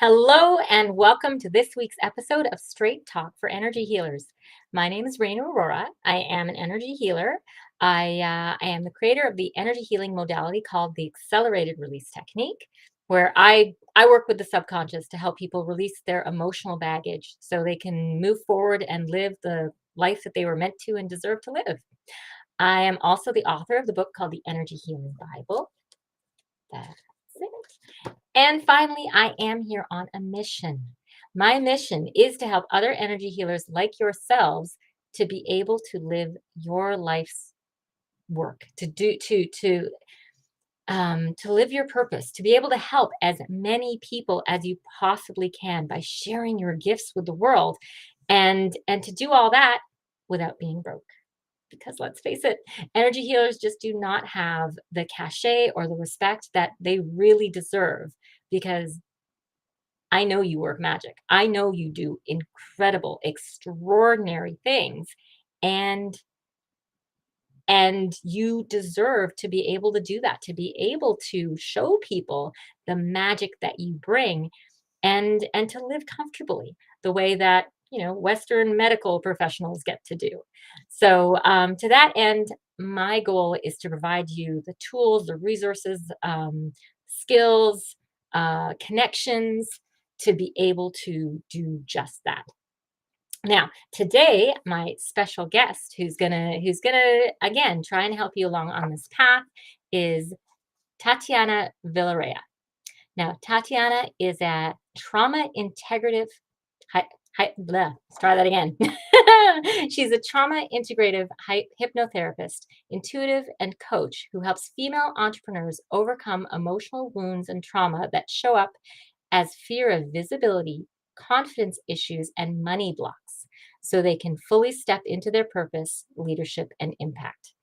Hello and welcome to this week's episode of Straight Talk for Energy Healers. My name is Raina Aurora. I am an energy healer. I am the creator of the energy healing modality called the accelerated release technique, where I work with the subconscious to help people release their emotional baggage so they can move forward and live the life that they were meant to and deserve to live. I am also the author of the book called The Energy Healing Bible. That's it. And finally, I am here on a mission. My mission is to help other energy healers like yourselves to be able to live your life's work, to live your purpose, to be able to help as many people as you possibly can by sharing your gifts with the world, and to do all that without being broke. Because let's face it, energy healers just do not have the cachet or the respect that they really deserve, because I know you work magic. I know you do incredible, extraordinary things, and and you deserve to be able to do that, to be able to show people the magic that you bring, and to live comfortably the way that Western medical professionals get to do. So to that end, my goal is to provide you the tools, the resources, skills, connections to be able to do just that. Now, today, my special guest who's gonna again try and help you along on this path is Tatiana Vilarea. Now, Tatiana is a trauma-integrative let's try that again. She's a trauma-integrative hypnotherapist, intuitive, and coach who helps female entrepreneurs overcome emotional wounds and trauma that show up as fear of visibility, confidence issues, and money blocks so they can fully step into their purpose, leadership, and impact.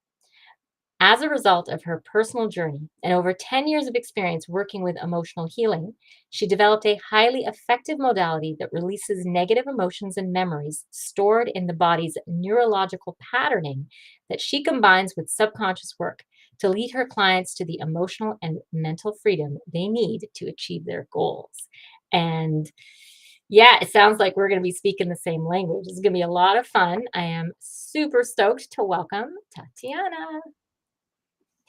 As a result of her personal journey and over 10 years of experience working with emotional healing, she developed a highly effective modality that releases negative emotions and memories stored in the body's neurological patterning that she combines with subconscious work to lead her clients to the emotional and mental freedom they need to achieve their goals. And yeah, it sounds like we're going to be speaking the same language. It's going to be a lot of fun. I am super stoked to welcome Tatiana.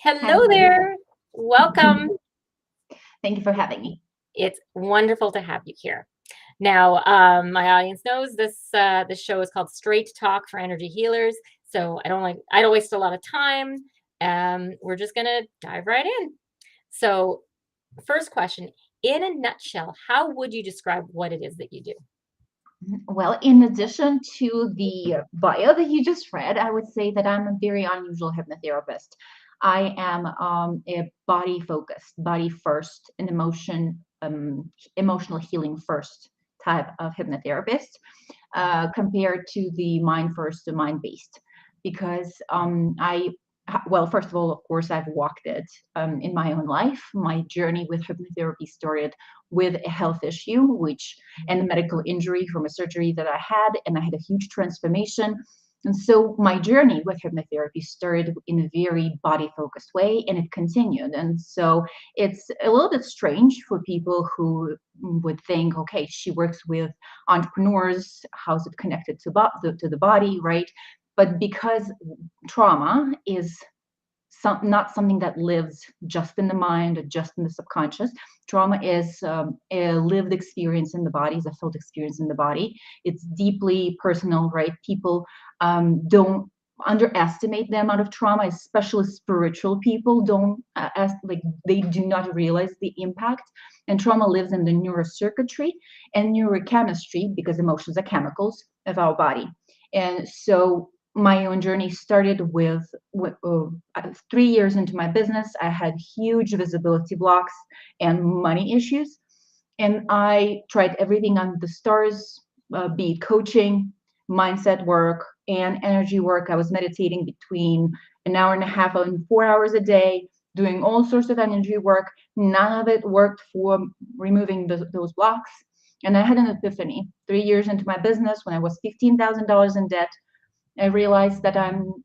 Hello Hello. there. Welcome. Thank you for having me. It's wonderful to have you here. Now, my audience knows this show is called Straight Talk for Energy Healers. So I don't waste a lot of time. We're just gonna dive right in. So, first question, in a nutshell, how would you describe what it is that you do? Well, in addition to the bio that you just read, I would say that I'm a very unusual hypnotherapist. I am a body focused, body first, and emotional healing first type of hypnotherapist, compared to the mind first to mind based. Because well, first of all, of course, I've walked it in my own life. My journey with hypnotherapy started with a health issue, which and a medical injury from a surgery that I had, and I had a huge transformation. And so my journey with hypnotherapy started in a very body focused way, and it continued. And so it's a little bit strange for people who would think, okay, she works with entrepreneurs, how's it connected to the body, right? But because trauma is not something that lives just in the mind or just in the subconscious. Trauma is a lived experience in the body, is a felt experience in the body. It's deeply personal, right? People don't underestimate the amount of trauma, especially spiritual people don't like they do not realize the impact. And trauma lives in the neurocircuitry and neurochemistry, because emotions are chemicals of our body. And so my own journey started with 3 years into my business. I had huge visibility blocks and money issues, and I tried everything on the stars, be it coaching, mindset work, and energy work. I was meditating between an hour and a half and 4 hours a day, doing all sorts of energy work. None of it worked for removing those blocks. And I had an epiphany 3 years into my business when I was $15,000 in debt. I realized that I'm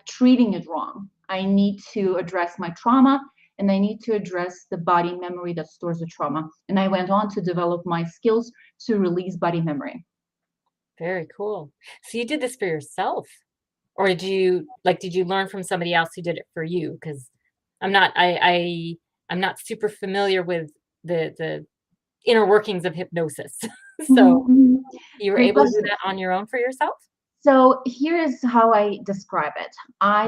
treating it wrong. I need to address my trauma and I need to address the body memory that stores the trauma. And I went on to develop my skills to release body memory. Very cool. So you did this for yourself, or did you learn from somebody else who did it for you? Because I'm not I'm not super familiar with the inner workings of hypnosis. So Mhm. you were Great able to do question. that on your own for yourself? So here is how I describe it. I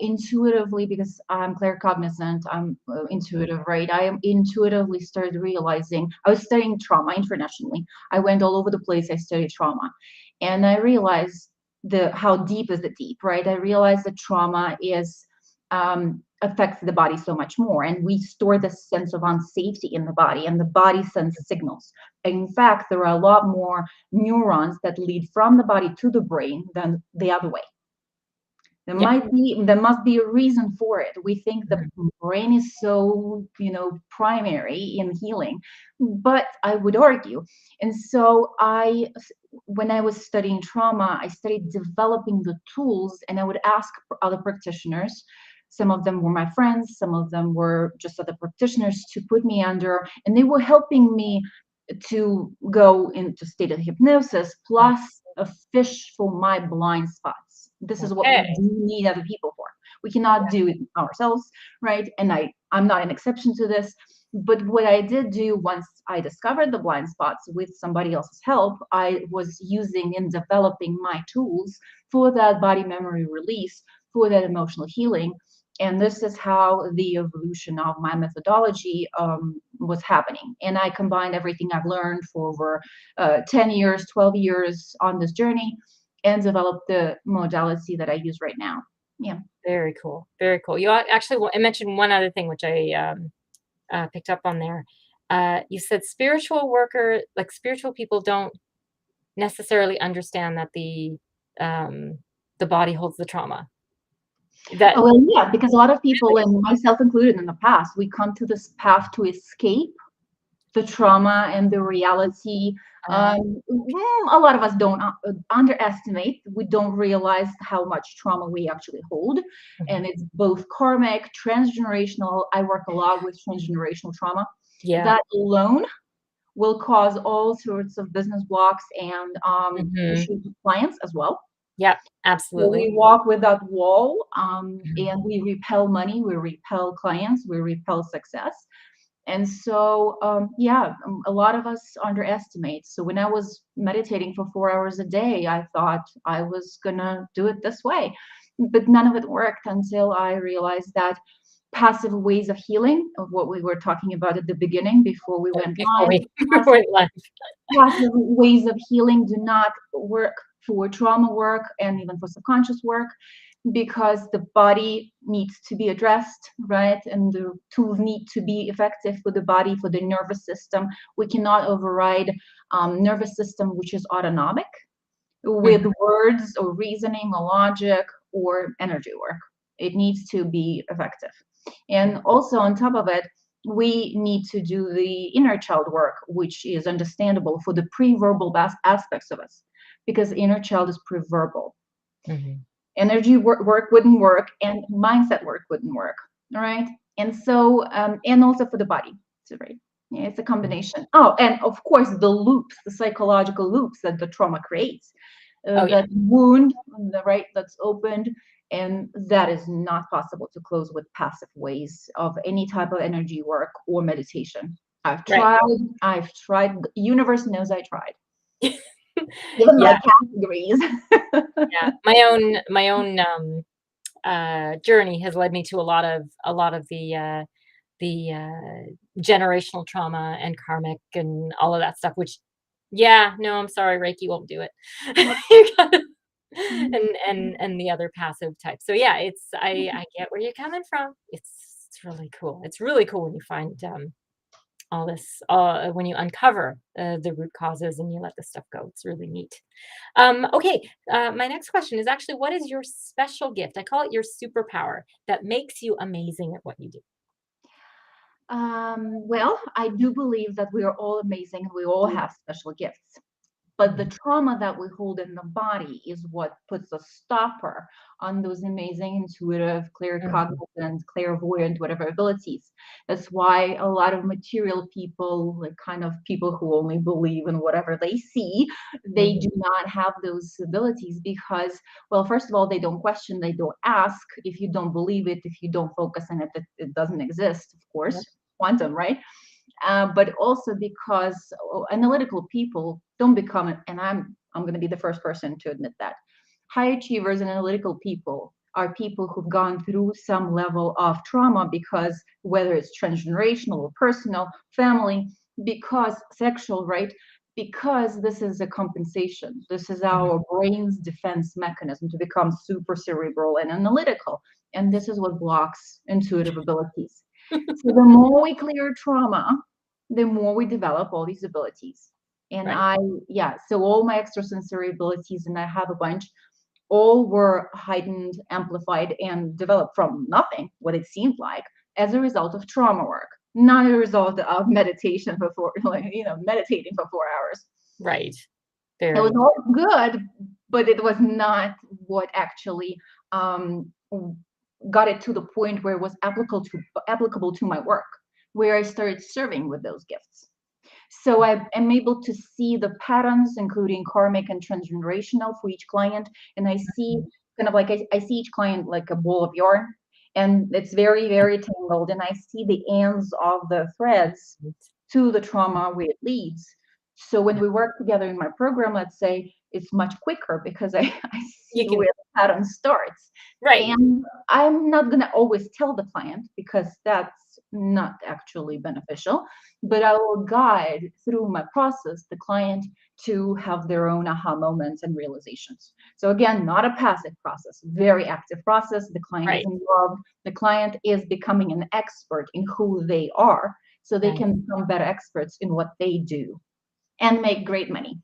intuitively, because I'm claircognizant, I'm intuitive, right? I am intuitively started realizing I was studying trauma internationally. I went all over the place. I studied trauma, and I realized the how deep is the deep, right? I realized that trauma is affects the body so much more, and we store this sense of unsafety in the body, and the body sends signals. In fact, there are a lot more neurons that lead from the body to the brain than the other way. Yeah. There must be a reason for it. We think the Mhm. brain is so, primary in healing, but I would argue. And so when I was studying trauma, I started developing the tools, and I would ask other practitioners. Some of them were my friends, some of them were just other practitioners to put me under, and they were helping me to go into state of hypnosis, Oh, plus a fish for my blind spots. This is what we okay. do need other people for. We cannot do it ourselves, right? And I'm not an exception to this. But what I did do once I discovered the blind spots with somebody else's help, I was using and developing my tools for that body memory release, for that emotional healing. And this is how the evolution of my methodology was happening. And I combined everything I've learned for over 10 years, 12 years on this journey, and developed the modality that I use right now. Yeah. Very cool. Very cool. Actually I mentioned one other thing which I picked up on there. You said spiritual people don't necessarily understand that the body holds the trauma. That Oh, well, yeah, because a lot of people, and myself included in the past, we come to this path to escape the trauma and the reality. uh, A lot of us don't underestimate. We don't realize how much trauma we actually hold, mhm. and it's both karmic, transgenerational. I work a lot with transgenerational trauma. Yeah. That alone will cause all sorts of business blocks and Mhm. issues with clients as well. Yep, So we absolutely. walk with that wall, Mhm. and we repel money, we repel clients, we repel success. And so, yeah, a lot of us underestimate. So when I was meditating for 4 hours a day, I thought I was gonna do it this way, but none of it worked until I realized that passive ways of healing, of what we were talking about at the beginning before we went Before live, we passive went live. passive ways of healing do not work for trauma work and even for subconscious work, because the body needs to be addressed, right? And the tools need to be effective for the body, for the nervous system. We cannot override nervous system, which is autonomic, with Mhm. words or reasoning or logic or energy work. It needs to be effective. And also, on top of it, we need to do the inner child work, which is understandable for the pre-verbal aspects of us, because inner child is pre-verbal. Mhm. Energy work wouldn't work, and mindset work wouldn't work. All right. And so, and also for the body. So, right. Yeah, it's a combination. Oh, and of course, the loops, the psychological loops that the trauma creates. Oh, yeah. That wound, the right, that's opened, and that is not possible to close with passive ways of any type of energy work or meditation. I've Right. tried, I've tried. The universe knows I tried. Even my Yeah, cat agrees. yeah. My own journey has led me to a lot of the generational trauma and karmic and all of that stuff, which yeah, no, I'm sorry, Reiki won't do it. You gotta and the other passive type. So yeah, I get where you're coming from. It's really cool. It's really cool when you find, all this, when you uncover, the root causes and you let this stuff go. It's really neat. Okay, my next question is actually, what is your special gift? I call it your superpower that makes you amazing at what you do. Well, I do believe that we are all amazing and we all have special gifts. But the trauma that we hold in the body is what puts a stopper on those amazing intuitive, claircognizant, clairvoyant, whatever abilities. That's why a lot of material people, like kind of people who only believe in whatever they see, they do not have those abilities because, well, first of all, they don't question, they don't ask. If you don't believe it, if you don't focus on it, it doesn't exist, of course. Quantum, right? But also because analytical people don't become, and I'm going to be the first person to admit that, high achievers and analytical people are people who've gone through some level of trauma, because whether it's transgenerational or personal, family, because sexual, right? Because this is a compensation. This is our brain's defense mechanism to become super cerebral and analytical. And this is what blocks intuitive abilities. So the more we clear trauma, the more we develop all these abilities. And so all my extrasensory abilities, and I have a bunch, all were heightened, amplified, and developed from nothing, what it seemed like, as a result of trauma work, not a result of meditation for meditating for 4 hours. Right. It was all good, but it was not what actually got it to the point where it was applicable to my work, where I started serving with those gifts. So I am able to see the patterns, including karmic and transgenerational, for each client. And I see kind of like, I see each client like a ball of yarn, and it's very, very tangled. And I see the ends of the threads to the trauma where it leads. So when we work together in my program, let's say, it's much quicker because I see where the pattern starts. Right. And I'm not going to always tell the client, because that's not actually beneficial, but I will guide through my process the client to have their own aha moments and realizations. So again, not a passive process, very active process. The client is involved. The client is becoming an expert in who they are, so they can become better experts in what they do and make great money.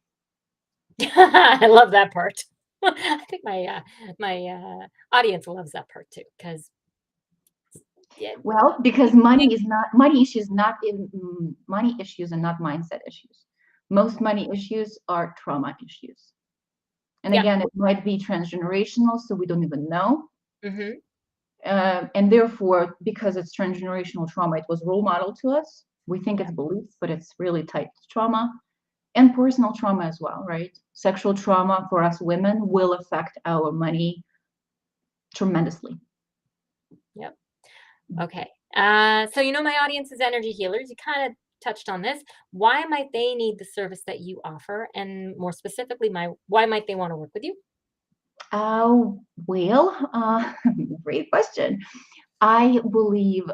I love that part. I think my audience loves that part too, because well, because money issues are not mindset issues. Most money issues are trauma issues. And again, it might be transgenerational, so we don't even know. And therefore, because it's transgenerational trauma, it was role model to us. We think it's beliefs, but it's really tied to trauma. And personal trauma as well, right? Sexual trauma for us women will affect our money tremendously. Yep. Okay. So my audience is energy healers. You kind of touched on this. Why might they need the service that you offer? And more specifically, why might they want to work with you? Great question. I believe,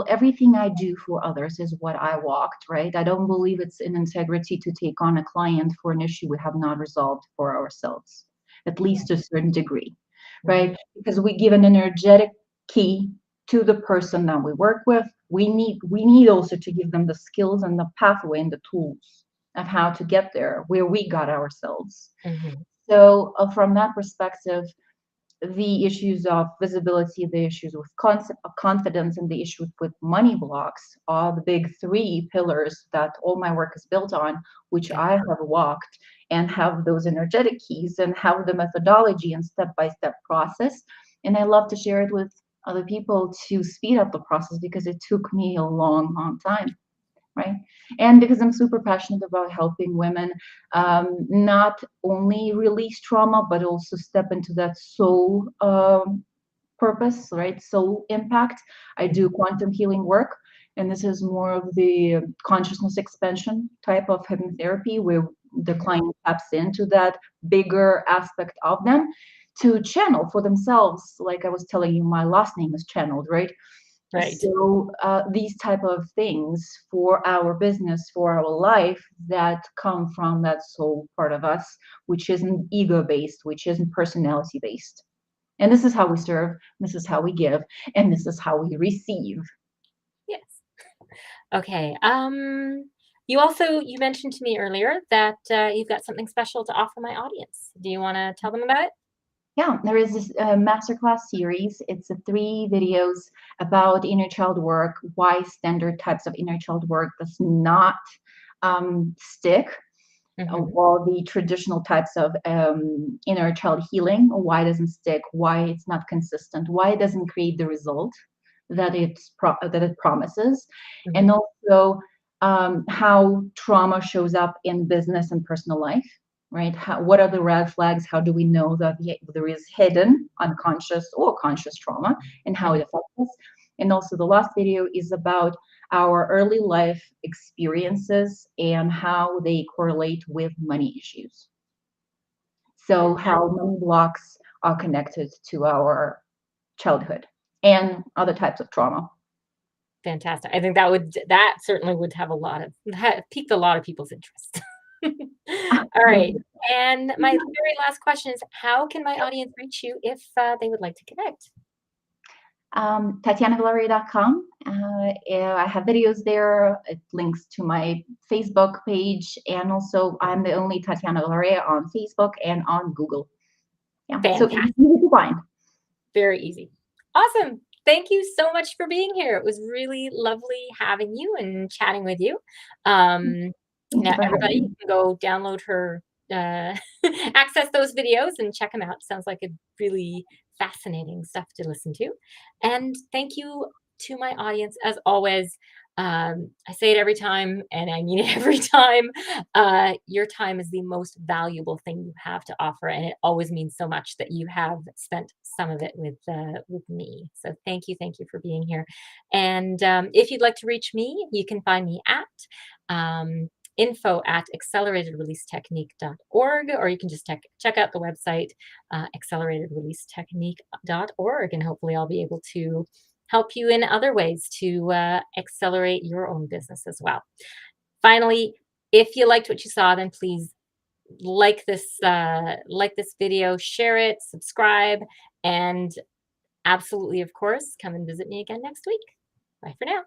everything I do for others is what I walked, right? I don't believe it's in integrity to take on a client for an issue we have not resolved for ourselves, at least to a certain degree, right? Because we give an energetic key to the person that we work with. We need also to give them the skills and the pathway and the tools of how to get there where we got ourselves. So from that perspective, the issues of visibility, the issues with confidence, and the issues with money blocks are the big three pillars that all my work is built on, which I have walked and have those energetic keys and have the methodology and step-by-step process. And I love to share it with other people to speed up the process, because it took me a long, long time. Right. And because I'm super passionate about helping women not only release trauma, but also step into that soul purpose, right? Soul impact. I do quantum healing work, and this is more of the consciousness expansion type of hypnotherapy, where the client taps into that bigger aspect of them to channel for themselves. Like I was telling you, my last name is channeled, right? Right. So these type of things for our business, for our life, that come from that soul part of us, which isn't ego-based, which isn't personality-based. And this is how we serve, this is how we give, and this is how we receive. Yes. Okay. You mentioned to me earlier that you've got something special to offer my audience. Do you want to tell them about it? Yeah, there is this masterclass series. It's 3 videos about inner child work, why standard types of inner child work does not stick. Mhm. all the traditional types of inner child healing, why it doesn't stick, why it's not consistent, why it doesn't create the result that that it promises, and Mhm. also how trauma shows up in business and personal life, right? What are the red flags? How do we know that there is hidden, unconscious, or conscious trauma, and how it Mhm. affects us? And also, the last video is about our early life experiences and how they correlate with money issues. So, how money blocks are connected to our childhood and other types of trauma. Fantastic. I think that certainly would have a lot of piqued a lot of people's interest. All right. And my very last question is, how can my audience reach you if they would like to connect? TatianaVilarea.com. Yeah, I have videos there. It links to my Facebook page, and also I'm the only Tatiana Vilarea on Facebook and on Google. Yeah, so easy Fantastic. to find. Very easy. Awesome. Thank you so much for being here. It was really lovely having you and chatting with you. Um, Thank you Now, for everybody, having you me. can go download her, uh, access those videos and check them out. Sounds like a really fascinating stuff to listen to. And thank you to my audience, as always. I say it every time, and I mean it every time. Your time is the most valuable thing you have to offer, and it always means so much that you have spent some of it with me. So thank you for being here. And if you'd like to reach me, you can find me at info at acceleratedreleasetechnique.org, or you can just check out the website, acceleratedreleasetechnique.org, and hopefully I'll be able to help you in other ways to accelerate your own business as well. Finally, if you liked what you saw, then please like this video, share it, subscribe, and absolutely, of course, come and visit me again next week. Bye for now.